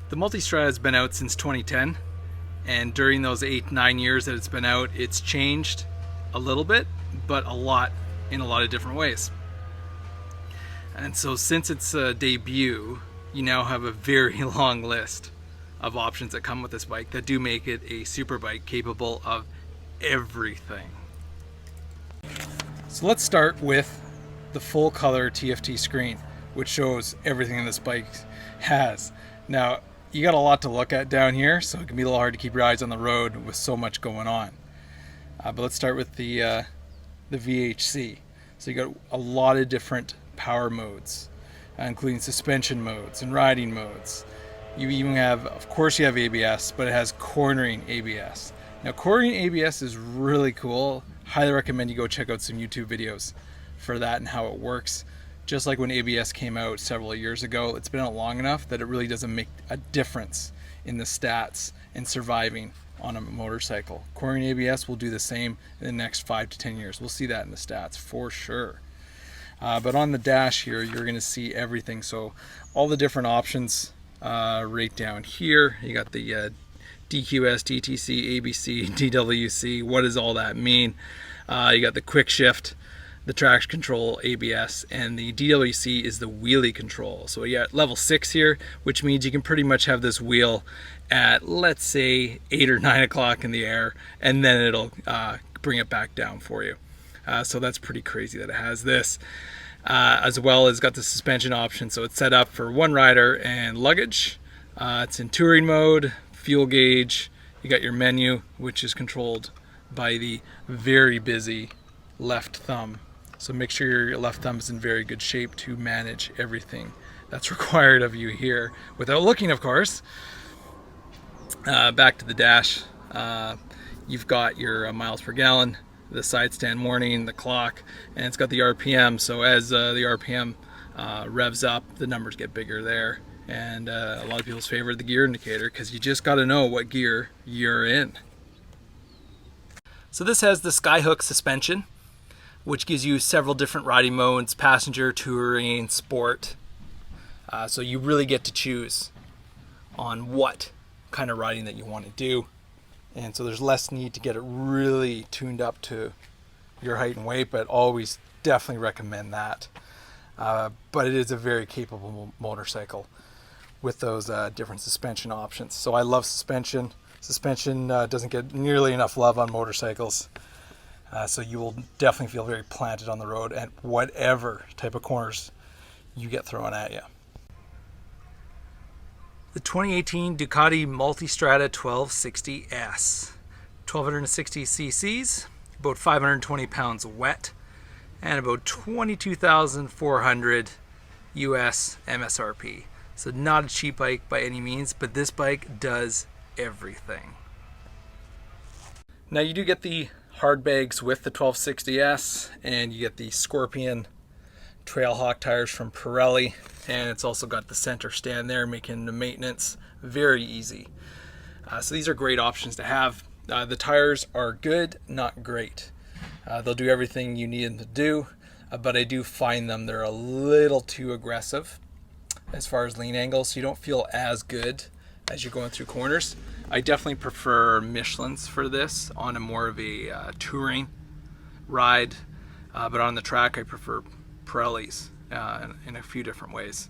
The Multistrada has been out since 2010, and during those 8-9 years that it's been out, it's changed a little bit, but a lot in a lot of different ways. And so since its debut, you now have a very long list of options that come with this bike that do make it a super bike capable of everything. So let's start with the full color TFT screen, which shows everything this bike has. Now, you got a lot to look at down here, so it can be a little hard to keep your eyes on the road with so much going on. But let's start with the VHC. So you got a lot of different power modes, including suspension modes and riding modes. You even have, of course you have ABS, but it has cornering ABS. Now cornering ABS is really cool. Highly recommend you go check out some YouTube videos for that and how it works. Just like when ABS came out several years ago, it's been out long enough that it really doesn't make a difference in the stats in surviving on a motorcycle. Cornering ABS will do the same in the next 5 to 10 years. We'll see that in the stats for sure. But on the dash here, you're going to see everything. So all the different options right down here. You got the DQS, DTC, ABC, DWC. What does all that mean? You got the quick shift, the traction control, ABS, and the DWC is the wheelie control. So you got level 6 here, which means you can pretty much have this wheel at, let's say, 8 or 9 o'clock in the air, and then it'll bring it back down for you. So that's pretty crazy that it has this. As well as got the suspension option, so it's set up for one rider and luggage. It's in touring mode, fuel gauge. You got your menu, which is controlled by the very busy left thumb. So make sure your left thumb is in very good shape to manage everything that's required of you here, without looking, of course. Back to the dash. You've got your miles per gallon, the side stand warning, the clock, and it's got the RPM. So as the RPM revs up, the numbers get bigger there. And a lot of people's favorite, the gear indicator, because you just got to know what gear you're in. So this has the Skyhook suspension, which gives you several different riding modes: passenger, touring, sport. So you really get to choose on what kind of riding that you want to do. And so there's less need to get it really tuned up to your height and weight, but always definitely recommend that. But it is a very capable motorcycle with those different suspension options. So I love suspension. Suspension doesn't get nearly enough love on motorcycles. So you will definitely feel very planted on the road at whatever type of corners you get thrown at you. The 2018 Ducati Multistrada 1260S. 1260 cc's, about 520 pounds wet, and about 22,400 US MSRP. So not a cheap bike by any means, but this bike does everything. Now you do get the hard bags with the 1260S, and you get the Scorpion Trailhawk tires from Pirelli, and it's also got the center stand there, making the maintenance very easy. So these are great options to have. The tires are good, not great. They'll do everything you need them to do, but I do find they're a little too aggressive as far as lean angles, so you don't feel as good as you're going through corners. I definitely prefer Michelin's for this on a more of a touring ride, but on the track I prefer Pirelli's in a few different ways.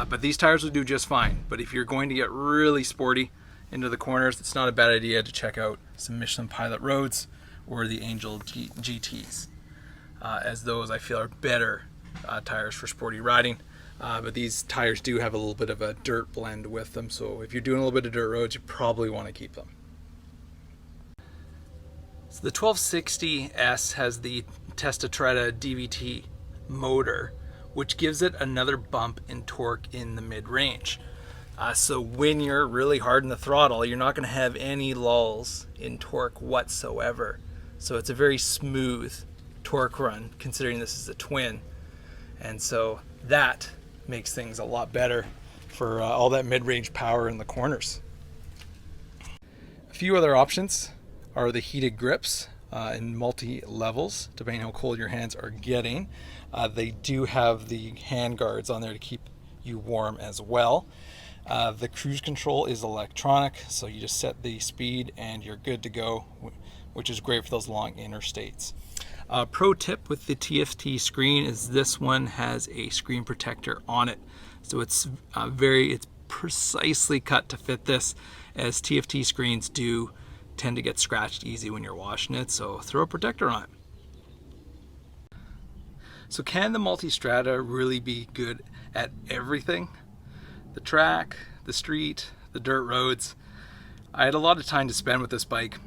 But these tires will do just fine. But if you're going to get really sporty into the corners, it's not a bad idea to check out some Michelin Pilot Roads or the Angel GTs, as those I feel are better tires for sporty riding. But these tires do have a little bit of a dirt blend with them, so if you're doing a little bit of dirt roads, you probably want to keep them. So the 1260S has the Testatretta DVT motor, which gives it another bump in torque in the mid-range. So when you're really hard in the throttle, you're not going to have any lulls in torque whatsoever. So it's a very smooth torque run, considering this is a twin. And so that makes things a lot better for all that mid-range power in the corners. A few other options are the heated grips in multi-levels, depending how cold your hands are getting. They do have the hand guards on there to keep you warm as well. The cruise control is electronic, so you just set the speed and you're good to go, which is great for those long interstates. Pro tip with the TFT screen is this one has a screen protector on it, so it's it's precisely cut to fit this, as TFT screens do tend to get scratched easy when you're washing it, so throw a protector on it. So can the Multistrada really be good at everything? The track, the street, the dirt roads. I had a lot of time to spend with this bike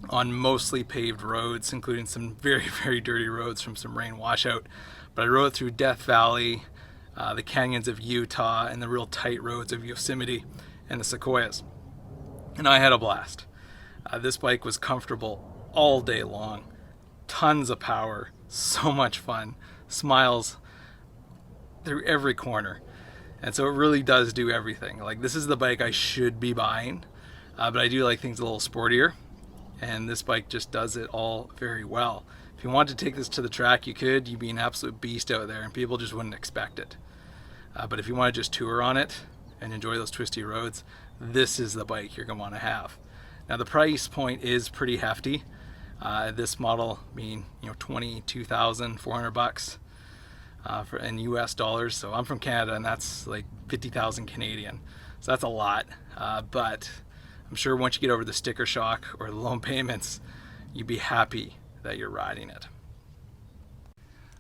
on mostly paved roads, including some very, very dirty roads from some rain washout. But I rode through Death Valley, the canyons of Utah, and the real tight roads of Yosemite and the Sequoias. And I had a blast. This bike was comfortable all day long. Tons of power, so much fun, smiles through every corner. And so it really does do everything. Like, this is the bike I should be buying, but I do like things a little sportier, and this bike just does it all very well. If you wanted to take this to the track, you could. You'd be an absolute beast out there, and people just wouldn't expect it. But if you want to just tour on it and enjoy those twisty roads, this is the bike you're going to want to have. Now, the price point is pretty hefty. This model being, $22,400 in US dollars. So I'm from Canada, and that's like 50,000 Canadian. So that's a lot. But I'm sure once you get over the sticker shock or the loan payments, you'd be happy that you're riding it.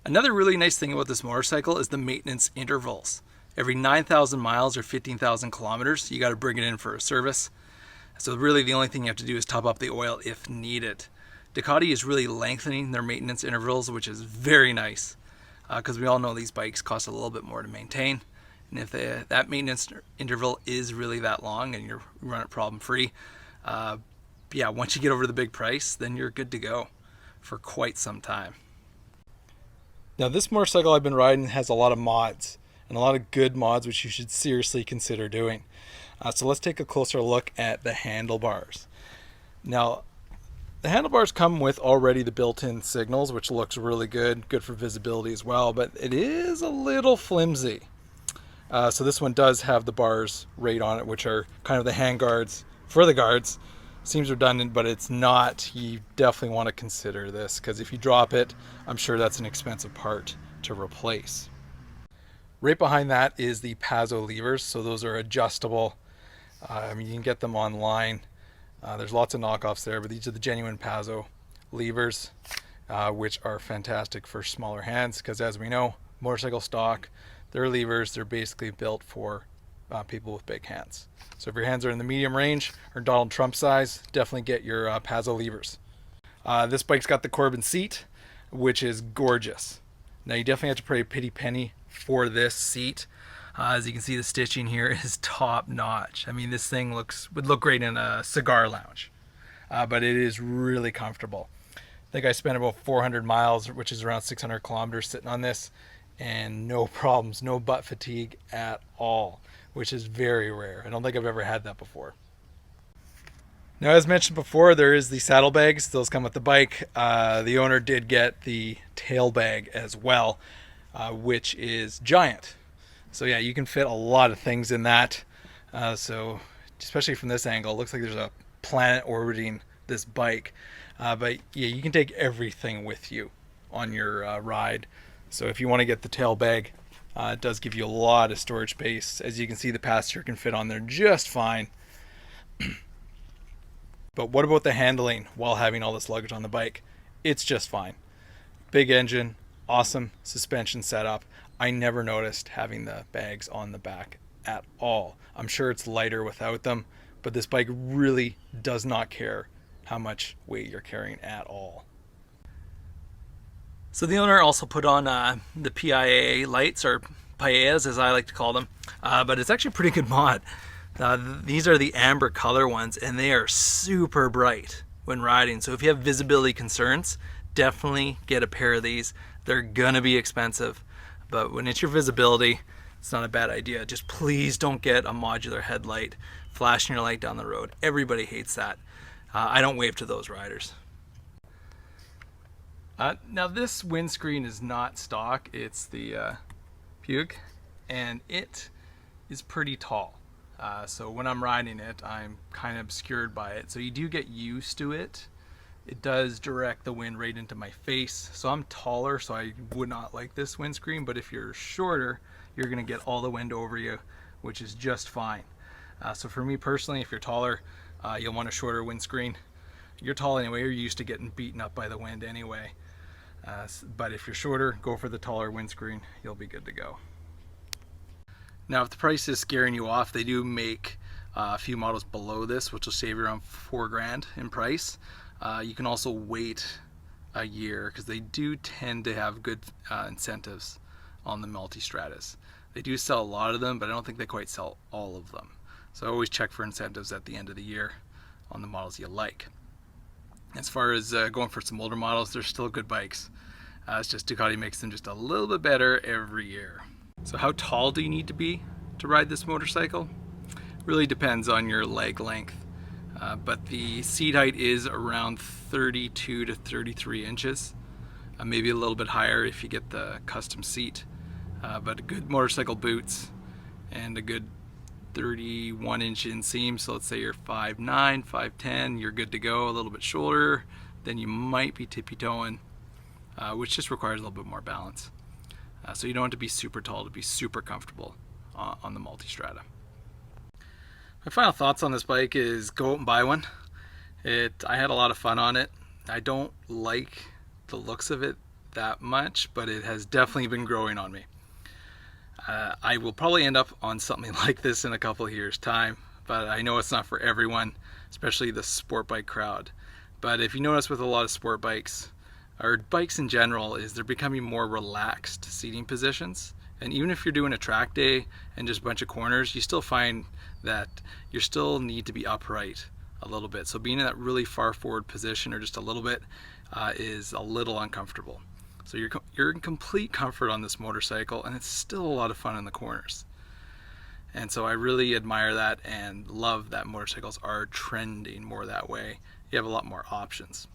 Another really nice thing about this motorcycle is the maintenance intervals. Every 9,000 miles or 15,000 kilometers, you got to bring it in for a service. So really the only thing you have to do is top up the oil if needed. Ducati is really lengthening their maintenance intervals, which is very nice, because we all know these bikes cost a little bit more to maintain. And if that maintenance interval is really that long and you run it problem free, once you get over the big price, then you're good to go for quite some time. Now, this motorcycle I've been riding has a lot of mods, and a lot of good mods which you should seriously consider doing. So let's take a closer look at the handlebars. Now, the handlebars come with already the built-in signals, which looks really good for visibility as well, but it is a little flimsy. So this one does have the bars right on it, which are kind of the hand guards for the guards. Seems redundant, but it's not. You definitely want to consider this, because if you drop it, I'm sure that's an expensive part to replace. Right behind that is the Pazzo levers, so those are adjustable. You can get them online. There's lots of knockoffs there, but these are the genuine Pazzo levers, which are fantastic for smaller hands, because as we know, motorcycle stock, their levers, they're basically built for people with big hands. So if your hands are in the medium range or Donald Trump size, definitely get your Pazzo levers. This bike's got the Corbin seat, which is gorgeous. Now, you definitely have to pay a pretty penny for this seat. As you can see, the stitching here is top notch. I mean, this thing would look great in a cigar lounge, but it is really comfortable. I think I spent about 400 miles, which is around 600 kilometers, sitting on this, and no problems, no butt fatigue at all, which is very rare. I don't think I've ever had that before. Now, as mentioned before, there is the saddlebags. Those come with the bike. The owner did get the tail bag as well, which is giant. So yeah, you can fit a lot of things in that. So especially from this angle, it looks like there's a planet orbiting this bike. But yeah, you can take everything with you on your ride. So if you want to get the tail bag, it does give you a lot of storage space. As you can see, the passenger can fit on there just fine. But what about the handling while having all this luggage on the bike? It's just fine. Big engine, awesome suspension setup. I never noticed having the bags on the back at all. I'm sure it's lighter without them, but this bike really does not care how much weight you're carrying at all. So the owner also put on the PIA lights, or paellas as I like to call them, but it's actually a pretty good mod. These are the amber color ones, and they are super bright when riding. So if you have visibility concerns, definitely get a pair of these. They're gonna be expensive, but when it's your visibility, it's not a bad idea. Just please don't get a modular headlight flashing your light down the road. Everybody hates that. I don't wave to those riders. Now this windscreen is not stock, it's the Puke, and it is pretty tall. So when I'm riding it, I'm kind of obscured by it. So you do get used to it. It does direct the wind right into my face. So I'm taller, so I would not like this windscreen, but if you're shorter, you're gonna get all the wind over you, which is just fine. So for me personally, if you're taller, you'll want a shorter windscreen. You're tall anyway, you're used to getting beaten up by the wind anyway. But if you're shorter, go for the taller windscreen, you'll be good to go. Now if the price is scaring you off, they do make a few models below this, which will save you around $4,000 in price. You can also wait a year because they do tend to have good incentives on the Multistradas. They do sell a lot of them, but I don't think they quite sell all of them. So always check for incentives at the end of the year on the models you like. As far as going for some older models, they're still good bikes. It's just Ducati makes them just a little bit better every year. So how tall do you need to be to ride this motorcycle? Really depends on your leg length. But the seat height is around 32 to 33 inches. Maybe a little bit higher if you get the custom seat. But good motorcycle boots and a good 31-inch inseam. So let's say you're 5'9", 5'10", you're good to go. A little bit shorter, then you might be tippy-toeing, which just requires a little bit more balance. So you don't have to be super tall to be super comfortable on the Multistrada. My final thoughts on this bike is go out and buy one. I had a lot of fun on it. I don't like the looks of it that much, but it has definitely been growing on me. I will probably end up on something like this in a couple of years' time, but I know it's not for everyone, especially the sport bike crowd. But if you notice with a lot of sport bikes, or bikes in general, is they're becoming more relaxed seating positions. And even if you're doing a track day and just a bunch of corners, you still find that you still need to be upright a little bit. So being in that really far forward position or just a little bit is a little uncomfortable. So you're in complete comfort on this motorcycle, and it's still a lot of fun in the corners. And so I really admire that and love that motorcycles are trending more that way. You have a lot more options.